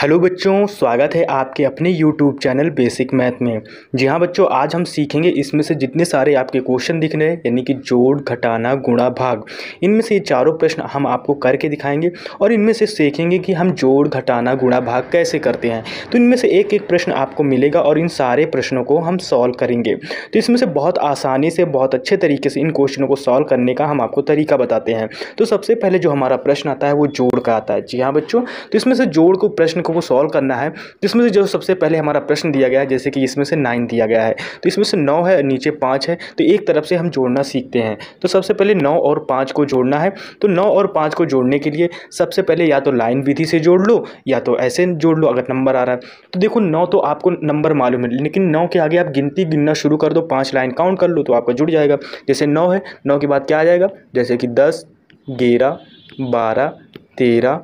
Hello बच्चों, स्वागत है आपके अपने यूट्यूब चैनल बेसिक मैथ में। जी हाँ बच्चों, आज हम सीखेंगे इसमें से जितने सारे आपके क्वेश्चन दिख रहे हैं, यानी कि जोड़, घटाना, गुणा, भाग, इनमें से ये चारों प्रश्न हम आपको करके दिखाएंगे और इनमें से सीखेंगे कि हम जोड़, घटाना, गुणा, भाग कैसे करते हैं। तो इनमें से एक एक प्रश्न आपको मिलेगा और इन सारे प्रश्नों को हम सॉल्व करेंगे। तो इसमें से बहुत आसानी से, बहुत अच्छे तरीके से इन क्वेश्चनों को सॉल्व करने का हम आपको तरीका बताते हैं। तो सबसे पहले जो हमारा प्रश्न आता है वो जोड़ का आता है। जी हाँ बच्चों, तो इसमें से जोड़ को प्रश्न को सॉल्व करना है। तो इसमें से जो सबसे पहले हमारा प्रश्न दिया गया है, जैसे कि इसमें से 9 दिया गया है, तो इसमें से 9 है, नीचे 5 है, तो एक तरफ से हम जोड़ना सीखते हैं। तो सबसे पहले 9 और 5 को जोड़ना है। तो 9 और 5 को जोड़ने के लिए सबसे पहले या तो लाइन विधि से जोड़ लो या तो ऐसे जोड़ लो अगर नंबर आ रहा है। तो देखो 9 तो आपको नंबर मालूम है, लेकिन 9 के आगे आप गिनना शुरू कर दो, 5 लाइन काउंट कर लो तो आपका जुड़ जाएगा। जैसे 9 है, 9 के बाद क्या आ जाएगा, जैसे कि 10, 11, 12, 13,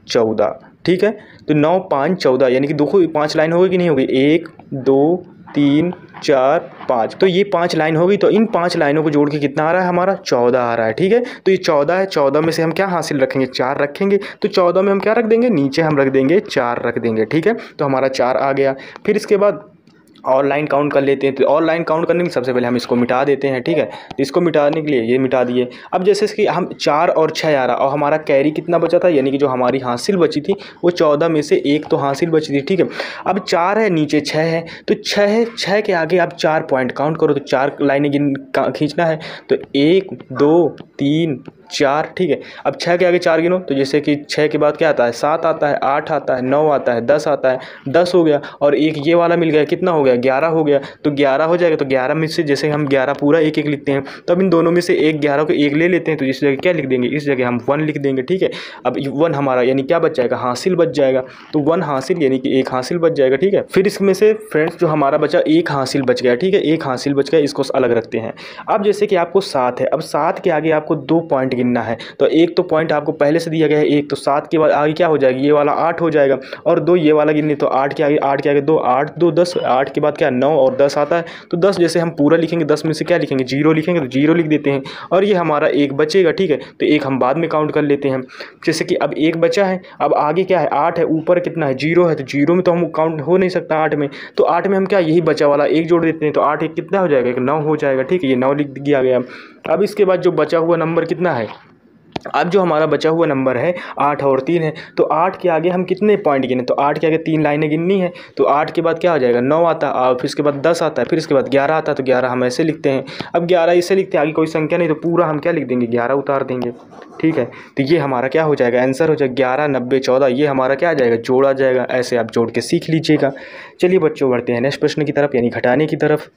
14। ठीक है, तो 9, 5, 14, यानी कि देखो 5 लाइन होगी कि नहीं होगी, 1, 2, 3, 4, 5। तो ये 5 लाइन होगी। तो इन 5 लाइनों को जोड़ के कितना आ रहा है, हमारा 14 आ रहा है। ठीक है, तो ये 14 है, 14 में से हम क्या हासिल रखेंगे, 4 रखेंगे। तो 14 में हम क्या रख देंगे, नीचे हम रख देंगे 4 रख देंगे। ठीक है, तो हमारा 4 आ गया। फिर इसके बाद और लाइन काउंट कर लेते हैं। तो और लाइन काउंट करने के लिए सबसे पहले हम इसको मिटा देते हैं। ठीक है, तो इसको मिटाने के लिए ये मिटा दिए। अब जैसे कि हम 4 और 6 आ रहा और हमारा कैरी कितना बचा था, यानी कि जो हमारी हासिल बची थी वो 14 में से 1 तो हासिल बची थी। ठीक है, अब 4 है, नीचे 6 है, तो 6 है, 6 के आगे आप 4 पॉइंट काउंट करो। तो 4 लाइनें खींचना है। तो 1, 2, 3, 4। ठीक है, अब 6 के आगे 4 गिनो, तो जैसे कि 6 के बाद क्या आता है, 7 आता है, 8 आता है, 9 आता है, 10 आता है। 10 हो गया और एक ये वाला मिल गया, कितना हो गया, 11 हो गया। तो 11 हो जाएगा। तो 11 में से जैसे हम 11 पूरा एक एक लिखते हैं, तो अब इन दोनों में से एक 11 को एक ले लेते हैं। तो इस जगह क्या लिख देंगे, इस जगह हम 1 लिख देंगे। ठीक है, अब 1 हमारा यानी क्या बच जाएगा, हासिल बच जाएगा। तो 1 हासिल यानी कि एक हासिल बच जाएगा। ठीक है, फिर इसमें से फ्रेंड्स जो हमारा बचा, एक हासिल बच गया। ठीक है, एक हासिल बच गया, इसको अलग रखते हैं। अब जैसे कि आपको 7 है, अब 7 के आगे आपको 2 पॉइंट गिनना है। तो एक तो पॉइंट आपको पहले से दिया गया है 1, तो 7 के बाद आगे क्या हो जाएगा, ये वाला 8 हो जाएगा और 2 ये वाला गिनने, तो 8 के आगे 2, 8, 2, 10। 8 के बाद क्या, 9 और 10 आता है। तो 10 जैसे हम पूरा लिखेंगे, 10 में से क्या लिखेंगे, 0 लिखेंगे, तो 0 लिख देते हैं और ये हमारा एक बचेगा। ठीक है, तो एक हम बाद में काउंट कर लेते हैं। जैसे कि अब एक बचा है, अब आगे क्या है, 8 है, ऊपर कितना है, 0 है, तो 0 में तो हम काउंट हो नहीं सकता 8 में। तो 8 में हम क्या, यही बचा वाला एक जोड़ देते हैं। तो 8 एक कितना हो जाएगा, 9 हो जाएगा। ठीक है, ये 9 लिख दिया गया। अब इसके बाद जो बचा हुआ नंबर कितना है, अब जो हमारा बचा हुआ नंबर है 8 और 3 है। तो 8 के आगे हम कितने पॉइंट गिने, तो 8 के आगे 3 लाइनें गिननी है। तो 8 के बाद क्या हो जाएगा, 9 आता है और फिर इसके बाद 10 आता है, फिर इसके बाद 11 आता है। तो 11 हम ऐसे लिखते हैं। अब 11 इसे लिखते हैं, आगे कोई संख्या नहीं, तो पूरा हम क्या लिख देंगे, 11 उतार देंगे। ठीक है, तो ये हमारा क्या हो जाएगा, आंसर हो जाएगा 11, 90, 14। ये हमारा क्या आ जाएगा, जोड़ आ जाएगा। ऐसे आप जोड़ के सीख लीजिएगा। चलिए बच्चों, बढ़ते हैं नेक्स्ट प्रश्न की तरफ, यानी घटाने की तरफ।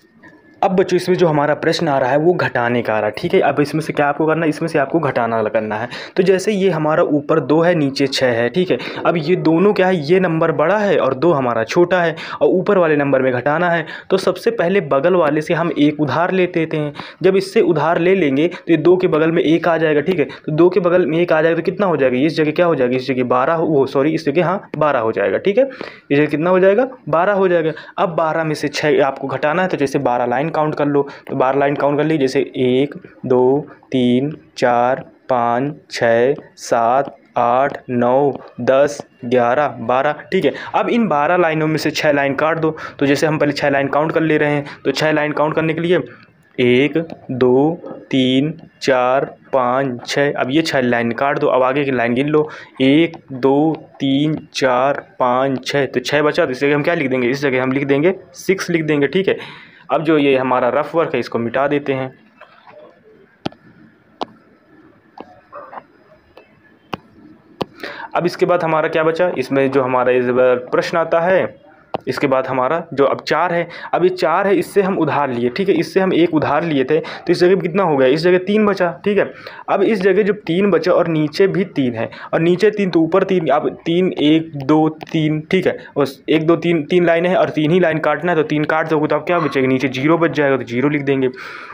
अब बच्चों इसमें जो हमारा प्रश्न आ रहा है वो घटाने का आ रहा है। ठीक है, अब इसमें से क्या आपको करना है, इसमें से आपको घटाना करना है। तो जैसे ये हमारा ऊपर 2 है, नीचे 6 है। ठीक है, अब ये दोनों क्या है, ये नंबर बड़ा है और 2 हमारा छोटा है और ऊपर वाले नंबर में घटाना है। तो सबसे पहले बगल वाले से हम एक उधार ले लेते हैं। जब इससे उधार ले लेंगे तो ये 2 के बगल में 1 आ जाएगा। ठीक है, तो 2 के बगल में 1 आ जाएगा तो कितना हो जाएगा, इस जगह क्या हो जाएगा, इस जगह 12, इस जगह हाँ 12 हो जाएगा। ठीक है, इस जगह कितना हो जाएगा, 12 हो जाएगा। अब 12 में से 6 आपको घटाना है। तो जैसे 12 लाइन काउंट कर लो, तो 12 लाइन काउंट कर ली, जैसे 1, 2, 3, 4, 5, 6, 7, 8, 9, 10, 11, 12। ठीक है, अब इन 12 लाइनों में से 6 लाइन काट दो। तो जैसे हम पहले 6 लाइन काउंट कर ले रहे हैं, तो 6 लाइन काउंट करने के लिए 1, 2, 3, 4, 5, 6। अब ये 6 लाइन काट दो। अब आगे की लाइन गिन लो, 1, 2, 3, 4, 5, 6। तो 6 बचा, तो इस जगह हम क्या लिख देंगे, इस जगह हम लिख देंगे 6 लिख देंगे। ठीक है, अब जो ये हमारा रफ वर्क है इसको मिटा देते हैं। अब इसके बाद हमारा क्या बचा, इसमें जो हमारा इस प्रश्न आता है, इसके बाद हमारा जो अब 4 है, अब ये 4 है, इससे हम उधार लिए। ठीक है, इससे हम एक उधार लिए थे, तो इस जगह कितना हो गया, इस जगह 3 बचा। ठीक है, अब इस जगह जब 3 बचा और नीचे भी 3 है और नीचे 3 तो ऊपर 3, अब 3, 1, 2, 3। ठीक है, बस 1, 2, 3 लाइनें हैं और 3 ही लाइन काटना है। तो 3 काट दोगे तो अब क्या बचेगा, नीचे 0 बच जाएगा, तो 0 लिख देंगे।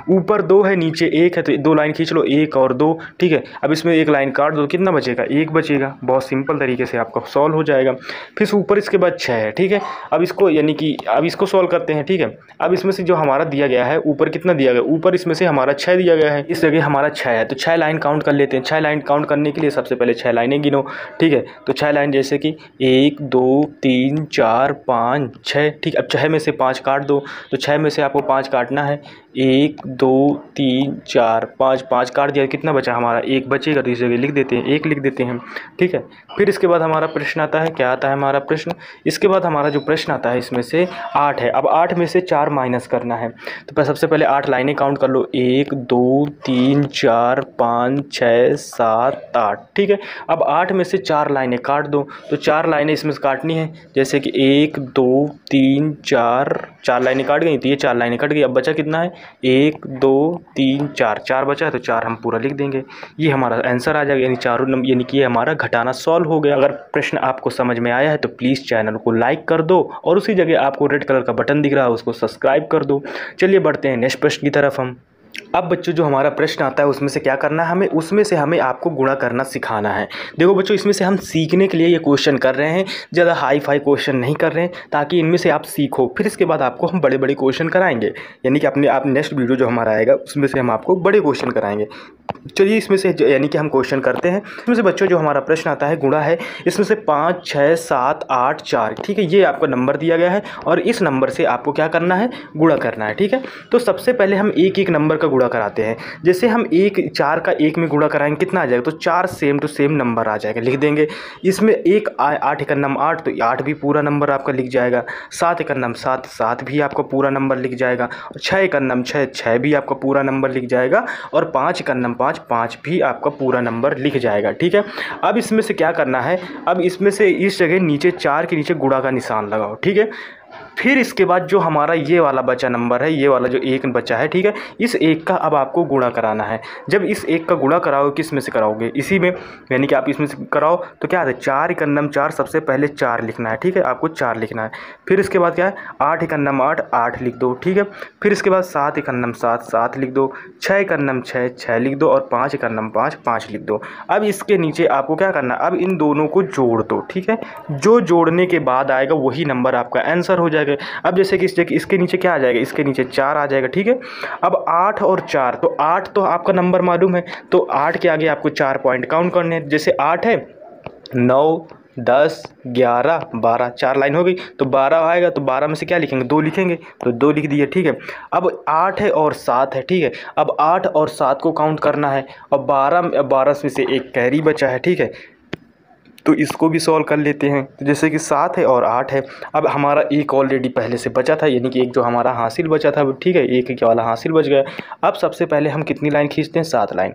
ऊपर 2 है, नीचे 1 है, तो 2 लाइन खींच लो, 1 और 2। ठीक है, अब इसमें 1 लाइन काट दो, कितना बचेगा, 1 बचेगा। बहुत सिंपल तरीके से आपका सॉल्व हो जाएगा। फिर ऊपर इसके बाद 6 है। ठीक है, अब इसको यानी कि अब इसको सॉल्व करते हैं, ठीक है। अब इसमें से जो हमारा दिया गया है ऊपर कितना दिया गया, ऊपर इसमें से हमारा 6 दिया गया है, इस जगह हमारा 6 है, तो 6 लाइन काउंट कर लेते हैं। 6 लाइन काउंट करने के लिए सबसे पहले 6 लाइनें गिनो, ठीक है। तो 6 लाइन जैसे कि 1 2 3 4 5 6, ठीक। अब 6 में से 5 काट दो, तो 6 में से आपको 5 काटना है। 1 2 3 4 5, 5 काट दिया, कितना बचा हमारा, 1 बचेगा, तो इस जगह लिख देते हैं, 1 लिख देते हैं, ठीक है। फिर इसके बाद हमारा प्रश्न आता है, क्या आता है हमारा प्रश्न, इसके बाद हमारा जो प्रश्न आता है इसमें से 8 है। अब 8 में से 4 माइनस करना है, तो सबसे पहले 8 लाइनें काउंट कर लो, 1 2 3 4 5 6 7 8, ठीक है। अब 8 में से 4 लाइनें काट दो, तो 4 लाइनें इसमें से काटनी है, जैसे कि 1 2 3 4 लाइनें काट गई, तो ये 4 लाइनें कट गई। अब बचा कितना है, 1 2 3 4 बचा है, तो 4 हम पूरा लिख देंगे, ये हमारा आंसर आ जाएगा, यानी चारों नंबर, यानी कि ये हमारा घटाना सॉल्व हो गया। अगर प्रश्न आपको समझ में आया है तो प्लीज़ चैनल को लाइक कर दो और उसी जगह आपको रेड कलर का बटन दिख रहा है उसको सब्सक्राइब कर दो। चलिए बढ़ते हैं नेक्स्ट प्रश्न की तरफ हम। अब बच्चों जो हमारा प्रश्न आता है उसमें से क्या करना है हमें, उसमें से हमें आपको गुणा करना सिखाना है। देखो बच्चों, इसमें से हम सीखने के लिए ये क्वेश्चन कर रहे हैं, ज़्यादा हाई फाई क्वेश्चन नहीं कर रहे हैं, ताकि इनमें से आप सीखो, फिर इसके बाद आपको हम बड़े बड़े क्वेश्चन कराएंगे, यानी कि अपने आप नेक्स्ट वीडियो जो हमारा आएगा उसमें से हम आपको बड़े क्वेश्चन कराएंगे। चलिए इसमें से यानी कि हम क्वेश्चन करते हैं। इसमें से बच्चों जो हमारा प्रश्न आता है गुणा है, इसमें से 5 6 7 8 4, ठीक है। ये आपको नंबर दिया गया है और इस नंबर से आपको क्या करना है, गुणा करना है, ठीक है। तो सबसे पहले हम एक एक नंबर का गुणा कराते हैं। जैसे हम 4 का 1 में गुणा कराएंगे, कितना आ जाएगा, तो 4 सेम टू सेम नंबर आ जाएगा, लिख देंगे। इसमें 8 का नंबर 8, तो 8 भी पूरा नंबर आपका लिख जाएगा। 7 का नंबर 7, 7 भी आपका पूरा नंबर लिख जाएगा। और 6 का नंबर 6, 6 भी आपका पूरा नंबर लिख जाएगा। और 5 का नंबर 5, 5 भी आपका पूरा नंबर लिख जाएगा, ठीक है। अब इसमें से क्या करना है, अब इसमें से इस जगह नीचे 4 के नीचे गुणा का निशान लगाओ, ठीक है। फिर इसके बाद जो हमारा ये वाला बचा नंबर है, ये वाला जो 1 बचा है, ठीक है, इस 1 का अब आपको गुणा कराना है। जब इस 1 का गुणा कराओगे, किस में से कराओगे, इसी में, यानी कि आप इसमें से कराओ तो क्या है, 4 का नंबर 4, सबसे पहले 4 लिखना है, ठीक है, आपको 4 लिखना है। फिर इसके बाद क्या है, 8 का नंबर 8, 8 लिख दो, ठीक है। फिर इसके बाद 7 का नंबर 7, 7 लिख दो। 6 का नंबर 6, 6 लिख दो। और 5 का नंबर 5, 5 लिख दो। अब इसके नीचे आपको क्या करना है, अब इन दोनों को जोड़ दो, ठीक है। जो जोड़ने के बाद आएगा वही नंबर आपका आंसर हो जाएगा। अब जैसे कि इसके नीचे क्या आ जाएगा, इसके नीचे 4 आ जाएगा, ठीक है। अब 8 और 4, तो 8 तो आपका नंबर मालूम है, तो 8 के आगे आपको 4 पॉइंट काउंट करने हैं। जैसे 8 है, 9 10 11 12, 4 लाइन हो गई, तो 12 आएगा, तो 12 में से क्या लिखेंगे, 2 लिखेंगे, तो 2 लिख दिए, ठीक है। अब 8 है और 7 है, ठीक है। अब 8 और 7 को काउंट करना है, और 12 में से एक कैरी बचा है, ठीक है, तो इसको भी सॉल्व कर लेते हैं। तो जैसे कि 7 है और 8 है। अब हमारा एक ऑलरेडी पहले से बचा था, यानी कि एक जो हमारा हासिल बचा था, ठीक है, एक वाला हासिल बच गया। अब सबसे पहले हम कितनी लाइन खींचते हैं, 7 लाइन,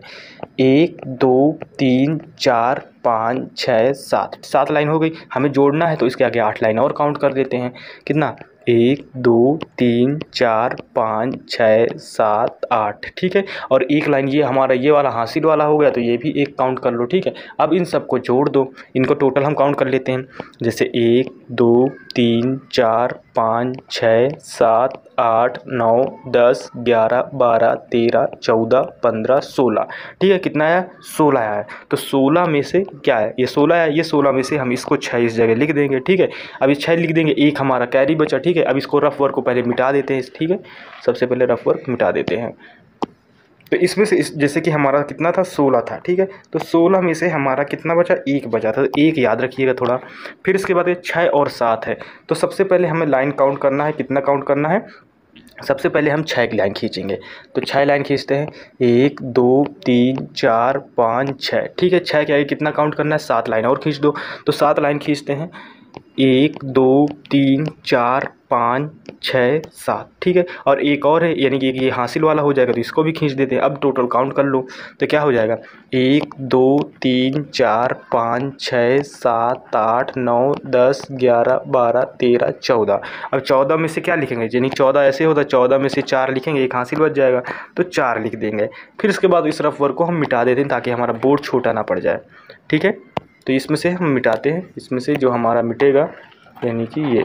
1 2 3 4 5 6 7, 7 लाइन हो गई। हमें जोड़ना है तो इसके आगे 8 लाइन और काउंट कर देते हैं, कितना, 1 2 3 4 5 6 7 8, ठीक है। और एक लाइन ये हमारा ये वाला हासिल वाला हो गया, तो ये भी एक काउंट कर लो, ठीक है। अब इन सबको जोड़ दो, इनको टोटल हम काउंट कर लेते हैं। जैसे 1 2 3 4 5 6 7 8 9 10 11 12 13 14 15 16, ठीक है। कितना आया, 16 आया है। तो 16 में से क्या है, ये 16 आया, ये 16 में से हम इसको 6 इस जगह लिख देंगे, ठीक है। अब ये 6 लिख देंगे, एक हमारा कैरी बचा, ठीक है। अब इसको रफ वर्क को पहले मिटा देते हैं, ठीक है, सबसे पहले रफ वर्क मिटा देते हैं। तो इसमें से जैसे कि हमारा कितना था, 16 था, ठीक है। तो 16 में से हमारा कितना बचा, 1 बचा था, तो 1 याद रखिएगा थोड़ा। फिर इसके बाद ये 6 और 7 है। तो सबसे पहले हमें लाइन काउंट करना है, कितना काउंट करना है, सबसे पहले हम 6 की लाइन खींचेंगे। तो 6 लाइन खींचते हैं, 1 2 3 4 5 6, ठीक है। 6 के आगे कितना काउंट करना है, 7 लाइन और खींच दो। तो 7 लाइन खींचते हैं, 1 2 3 4 5 6 7, ठीक है। और एक और है, यानी कि ये हासिल वाला हो जाएगा, तो इसको भी खींच देते हैं। अब टोटल काउंट कर लो, तो क्या हो जाएगा, 1 2 3 4 5 6 7 8 9 10 11 12 13 14। अब 14 में से क्या लिखेंगे, यानी 14 ऐसे होता है, 14 में से 4 लिखेंगे, एक हासिल बच जाएगा, तो 4 लिख देंगे। फिर इसके बाद इस रफ वर्क को हम मिटा देते हैं, ताकि हमारा बोर्ड छोटा ना पड़ जाए, ठीक है। तो इसमें से हम मिटाते हैं, इसमें से जो हमारा मिटेगा, यानी कि ये।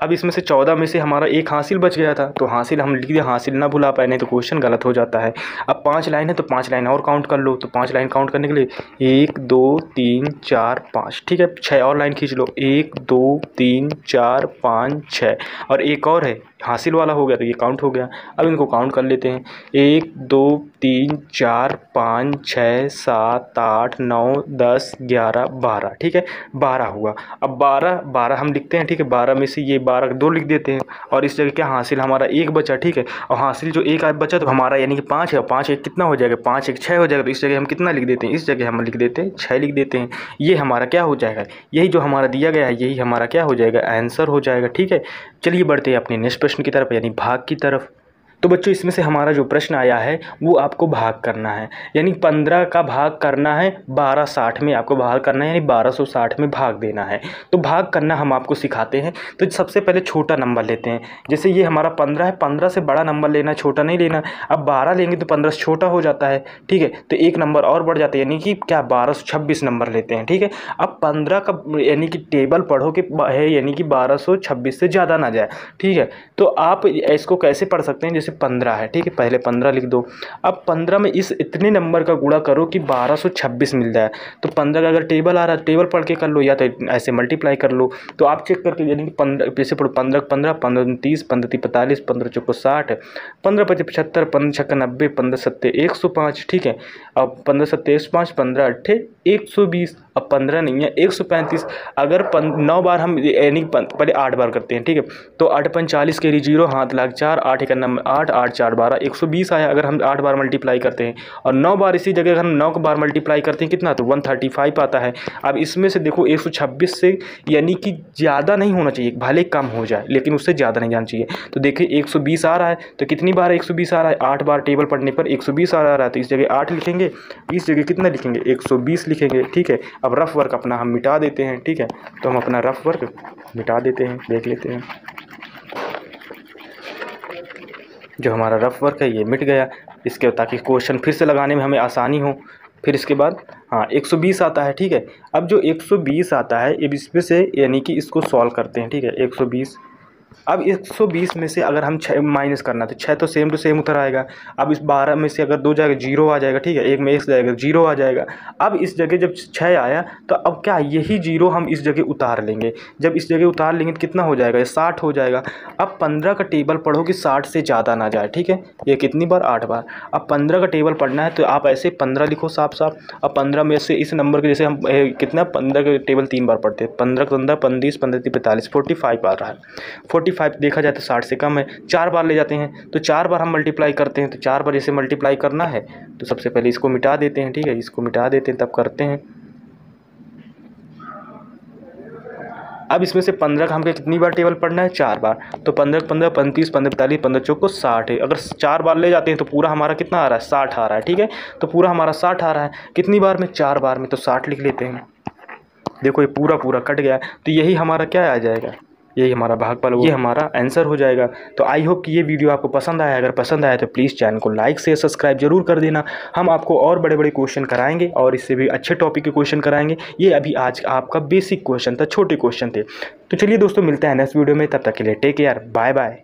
अब इसमें से 14 में से हमारा एक हासिल बच गया था, तो हासिल हम लिख दिया, हासिल ना भुला पाए नहीं तो क्वेश्चन गलत हो जाता है। अब 5 लाइन है तो 5 लाइन और काउंट कर लो, तो 5 लाइन काउंट करने के लिए 1 2 3 4 5, ठीक है। 6 और लाइन खींच लो, 1 2 3 4 5 6, और एक और है हासिल वाला हो गया तो ये काउंट हो गया। अब इनको काउंट कर लेते हैं, 1 2 3 4 5 6 7 8 9 10 11 12, ठीक है 12 हुआ। अब 12 हम लिखते हैं, ठीक है। 12 में से ये 12 2 लिख देते हैं, और इस जगह क्या हासिल हमारा एक बचा, ठीक है। और हासिल जो एक बचा तो हमारा यानी कि 5 है, 5 एक कितना हो जाएगा, 5 एक 6 हो जाएगा। तो इस जगह हम कितना लिख देते हैं, इस जगह हम लिख देते हैं 6 लिख देते हैं। ये हमारा क्या हो जाएगा, यही जो हमारा दिया गया है यही हमारा क्या हो जाएगा, आंसर हो जाएगा, ठीक है। चलिए बढ़ते हैं अपने नेक्स्ट प्रश्न की तरफ, यानी भाग की तरफ। तो बच्चों इसमें से हमारा जो प्रश्न आया है वो आपको भाग करना है, यानी 15 का भाग करना है 1260 में, आपको भाग करना है यानी 1260 में भाग देना है। तो भाग करना हम आपको सिखाते हैं। तो सबसे पहले छोटा नंबर लेते हैं, जैसे ये हमारा 15 है, 15 से बड़ा नंबर लेना, छोटा नहीं लेना। अब 12 लेंगे तो 15 से छोटा हो जाता है, ठीक है। तो एक नंबर और बढ़ जाता है, यानी कि क्या 1226 नंबर लेते हैं, ठीक है। अब 15 का यानी कि टेबल पढ़ो कि है यानी कि 1226 से ज़्यादा ना जाए, ठीक है। तो आप इसको कैसे पढ़ सकते हैं, जैसे 15 है, ठीक है, पहले 15 लिख दो। अब 15 में इस इतने नंबर का गुणा करो कि 1226 मिल जाए। तो 15 का अगर टेबल आ रहा है टेबल पढ़ के कर लो, या तो ऐसे मल्टीप्लाई कर लो। तो आप चेक करके यानी कि 15 जैसे पढ़ो, 15 15 15 30 15 45 15 चौको 60 15 25 75 15 छक्का 90 15 सत्ते 105, ठीक है। अब 15 सत्ते 105 15 अट्ठे 120, अब 15 नहीं है 135। अगर 9 बार हम यानी पहले 8 बार करते हैं, ठीक है। तो 8 45 के 0 हाथ लाख 4 8 एक 8 8 4 12 120 आया। अगर हम 8 बार मल्टीप्लाई करते हैं और 9 बार इसी जगह हम 9 बार मल्टीप्लाई करते हैं कितना, तो 135 आता है। अब इसमें से देखो 126 से यानी कि ज़्यादा नहीं होना चाहिए, भले कम हो जाए लेकिन उससे ज़्यादा नहीं जाना चाहिए। तो देखिए 120 आ रहा है, तो कितनी बार 120 आ रहा है, 8 बार टेबल पढ़ने पर 120 आ रहा है। तो इस जगह 8 लिखेंगे, इस जगह कितना लिखेंगे 120 लिखेंगे, ठीक है। अब रफ वर्क अपना हम मिटा देते हैं, ठीक है। तो हम अपना रफ वर्क मिटा देते हैं, देख लेते हैं। जो हमारा रफ वर्क है ये मिट गया, इसके ताकि क्वेश्चन फिर से लगाने में हमें आसानी हो। फिर इसके बाद हाँ 120 आता है, ठीक है। अब जो 120 आता है ये इसमें से यानी कि इसको सॉल्व करते हैं, ठीक है। 120, अब 120 में से अगर हम 6 माइनस करना तो 6 तो सेम टू सेम उतर आएगा। अब इस 12 में से अगर 2 जाएगा 0 आ जाएगा, ठीक है। एक में 1 जाएगा 0 आ जाएगा। अब इस जगह जब 6 आया तो अब क्या यही 0 हम इस जगह उतार लेंगे। जब इस जगह उतार लेंगे तो कितना हो जाएगा, 60 हो जाएगा। अब 15 का टेबल पढ़ो कि 60 से ज़्यादा ना जाए, ठीक है। ये कितनी बार 8 बार। अब 15 का टेबल पढ़ना है तो आप ऐसे 15 लिखो साफ साफ। अब 15 में से इस नंबर के जैसे हम कितना 15 का टेबल 3 बार पढ़ते हैं, 15 15 15 15 45 45 आ रहा है। 45 देखा जाए तो 60 से कम है, 4 बार ले जाते हैं तो 4 बार हम मल्टीप्लाई करते हैं। तो 4 बार जैसे मल्टीप्लाई करना है तो सबसे पहले इसको मिटा देते हैं, ठीक है। इसको मिटा देते हैं तब करते हैं। अब इसमें से 15 का हमको कितनी बार टेबल पढ़ना है, 4 बार। तो 15 15 35 15 45 15 चौको 60 है। अगर 4 बार ले जाते हैं तो पूरा हमारा कितना आ रहा है, 60 आ रहा है, ठीक है। तो पूरा हमारा 60 आ रहा है। कितनी बार में, 4 बार में, तो 60 लिख लेते हैं। देखो ये पूरा कट गया, तो यही हमारा क्या आ जाएगा, यही हमारा भागफल, ये हमारा आंसर हो जाएगा। तो आई होप कि ये वीडियो आपको पसंद आया। अगर पसंद आया तो प्लीज़ चैनल को लाइक शेयर सब्सक्राइब जरूर कर देना। हम आपको और बड़े बड़े क्वेश्चन कराएंगे और इससे भी अच्छे टॉपिक के क्वेश्चन कराएंगे। ये अभी आज आपका बेसिक क्वेश्चन था, छोटे क्वेश्चन थे। तो चलिए दोस्तों मिलते हैं नेक्स्ट वीडियो में, तब तक के लिए टेक केयर, बाय बाय।